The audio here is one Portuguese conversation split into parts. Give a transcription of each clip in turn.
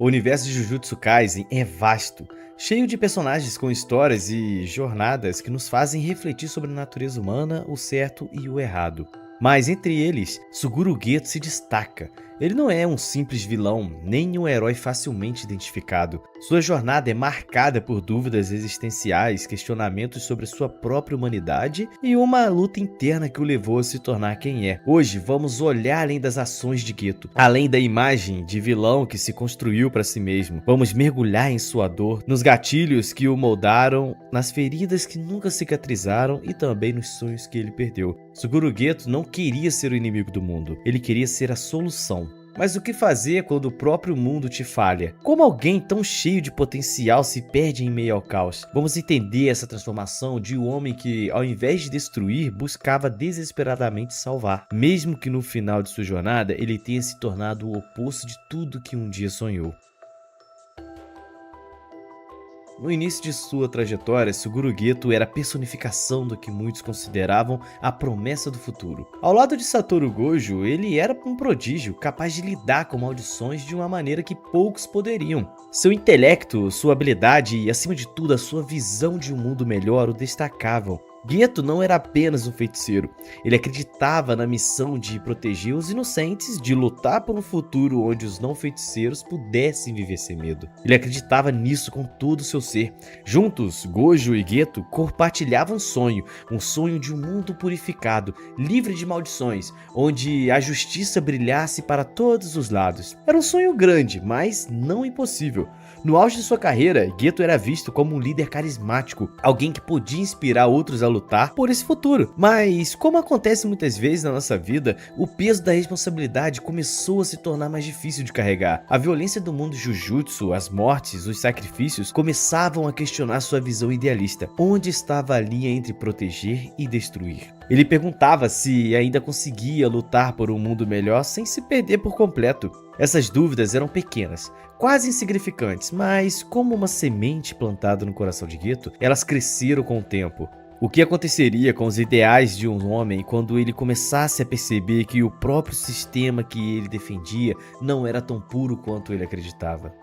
O universo de Jujutsu Kaisen é vasto, cheio de personagens com histórias e jornadas que nos fazem refletir sobre a natureza humana, o certo e o errado. Mas entre eles, Suguru Geto se destaca. Ele não é um simples vilão, nem um herói facilmente identificado. Sua jornada é marcada por dúvidas existenciais, questionamentos sobre sua própria humanidade e uma luta interna que o levou a se tornar quem é. Hoje vamos olhar além das ações de Geto, além da imagem de vilão que se construiu para si mesmo. Vamos mergulhar em sua dor, nos gatilhos que o moldaram, nas feridas que nunca cicatrizaram e também nos sonhos que ele perdeu. Suguru Geto não queria ser o inimigo do mundo, ele queria ser a solução. Mas o que fazer quando o próprio mundo te falha? Como alguém tão cheio de potencial se perde em meio ao caos? Vamos entender essa transformação de um homem que, ao invés de destruir, buscava desesperadamente salvar. Mesmo que no final de sua jornada ele tenha se tornado o oposto de tudo que um dia sonhou. No início de sua trajetória, Suguru Geto era a personificação do que muitos consideravam a promessa do futuro. Ao lado de Satoru Gojo, ele era um prodígio, capaz de lidar com maldições de uma maneira que poucos poderiam. Seu intelecto, sua habilidade e, acima de tudo, a sua visão de um mundo melhor o destacavam. Geto não era apenas um feiticeiro, ele acreditava na missão de proteger os inocentes, de lutar por um futuro onde os não feiticeiros pudessem viver sem medo. Ele acreditava nisso com todo o seu ser. Juntos, Gojo e Geto compartilhavam um sonho de um mundo purificado, livre de maldições, onde a justiça brilhasse para todos os lados. Era um sonho grande, mas não impossível. No auge de sua carreira, Geto era visto como um líder carismático, alguém que podia inspirar outros a lutar por esse futuro. Mas, como acontece muitas vezes na nossa vida, o peso da responsabilidade começou a se tornar mais difícil de carregar. A violência do mundo Jujutsu, as mortes, os sacrifícios começavam a questionar sua visão idealista. Onde estava a linha entre proteger e destruir? Ele perguntava se ainda conseguia lutar por um mundo melhor sem se perder por completo. Essas dúvidas eram pequenas, quase insignificantes, mas como uma semente plantada no coração de Geto, elas cresceram com o tempo. O que aconteceria com os ideais de um homem quando ele começasse a perceber que o próprio sistema que ele defendia não era tão puro quanto ele acreditava?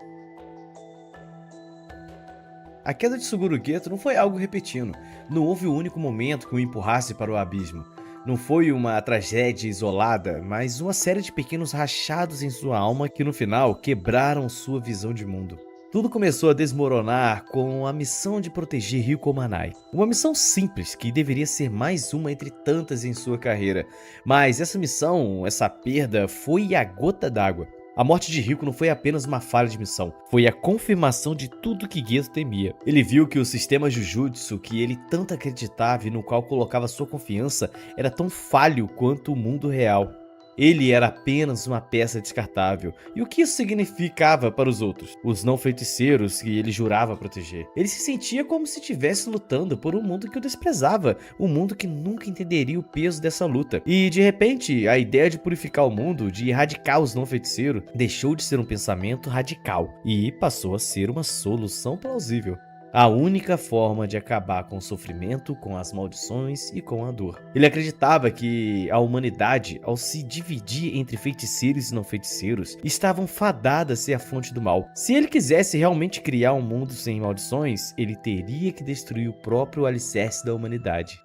A queda de Suguru Geto não foi algo repentino. Não houve um único momento que o empurrasse para o abismo. Não foi uma tragédia isolada, mas uma série de pequenos rachados em sua alma que no final quebraram sua visão de mundo. Tudo começou a desmoronar com a missão de proteger Riko Manai. Uma missão simples que deveria ser mais uma entre tantas em sua carreira. Mas essa missão, essa perda, foi a gota d'água. A morte de Riko não foi apenas uma falha de missão, foi a confirmação de tudo que Geto temia. Ele viu que o sistema Jujutsu que ele tanto acreditava e no qual colocava sua confiança era tão falho quanto o mundo real. Ele era apenas uma peça descartável. E o que isso significava para os outros? Os não feiticeiros que ele jurava proteger. Ele se sentia como se estivesse lutando por um mundo que o desprezava. Um mundo que nunca entenderia o peso dessa luta. E de repente, a ideia de purificar o mundo, de erradicar os não feiticeiros, deixou de ser um pensamento radical e passou a ser uma solução plausível. A única forma de acabar com o sofrimento, com as maldições e com a dor. Ele acreditava que a humanidade, ao se dividir entre feiticeiros e não feiticeiros, estavam fadadas a ser a fonte do mal. Se ele quisesse realmente criar um mundo sem maldições, ele teria que destruir o próprio alicerce da humanidade.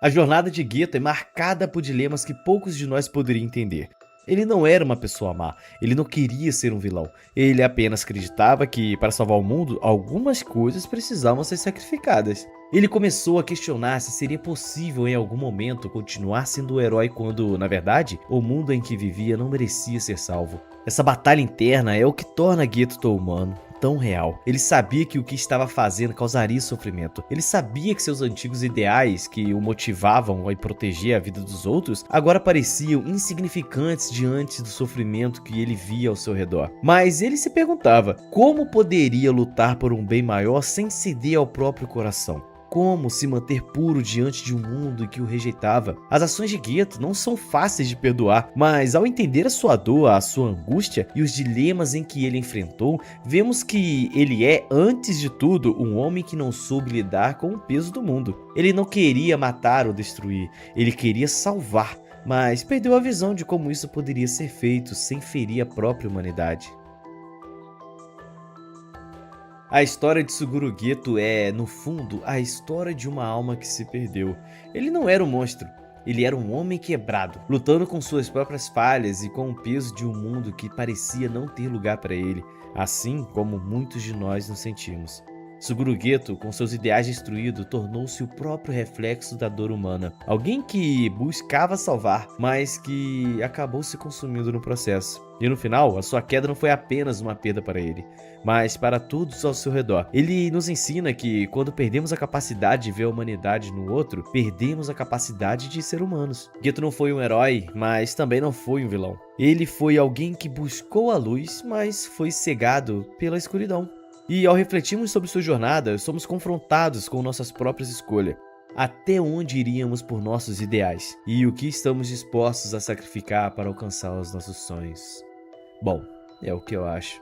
A jornada de Geto é marcada por dilemas que poucos de nós poderiam entender. Ele não era uma pessoa má, ele não queria ser um vilão. Ele apenas acreditava que, para salvar o mundo, algumas coisas precisavam ser sacrificadas. Ele começou a questionar se seria possível em algum momento continuar sendo o herói quando, na verdade, o mundo em que vivia não merecia ser salvo. Essa batalha interna é o que torna Geto tão humano, tão real. Ele sabia que o que estava fazendo causaria sofrimento. Ele sabia que seus antigos ideais, que o motivavam a proteger a vida dos outros, agora pareciam insignificantes diante do sofrimento que ele via ao seu redor. Mas ele se perguntava, como poderia lutar por um bem maior sem ceder ao próprio coração? Como se manter puro diante de um mundo que o rejeitava? As ações de Geto não são fáceis de perdoar, mas ao entender a sua dor, a sua angústia e os dilemas em que ele enfrentou, vemos que ele é, antes de tudo, um homem que não soube lidar com o peso do mundo. Ele não queria matar ou destruir, ele queria salvar. mas perdeu a visão de como isso poderia ser feito sem ferir a própria humanidade. A história de Suguru Geto é, no fundo, a história de uma alma que se perdeu. Ele não era um monstro, ele era um homem quebrado, lutando com suas próprias falhas e com o peso de um mundo que parecia não ter lugar para ele, assim como muitos de nós nos sentimos. Suguru Geto, com seus ideais destruídos, tornou-se o próprio reflexo da dor humana. Alguém que buscava salvar, mas que acabou se consumindo no processo. E no final, a sua queda não foi apenas uma perda para ele, mas para todos ao seu redor. Ele nos ensina que quando perdemos a capacidade de ver a humanidade no outro, perdemos a capacidade de ser humanos. Geto não foi um herói, mas também não foi um vilão. Ele foi alguém que buscou a luz, mas foi cegado pela escuridão. E ao refletirmos sobre sua jornada, somos confrontados com nossas próprias escolhas. Até onde iríamos por nossos ideais? E o que estamos dispostos a sacrificar para alcançar os nossos sonhos? Bom, é o que eu acho.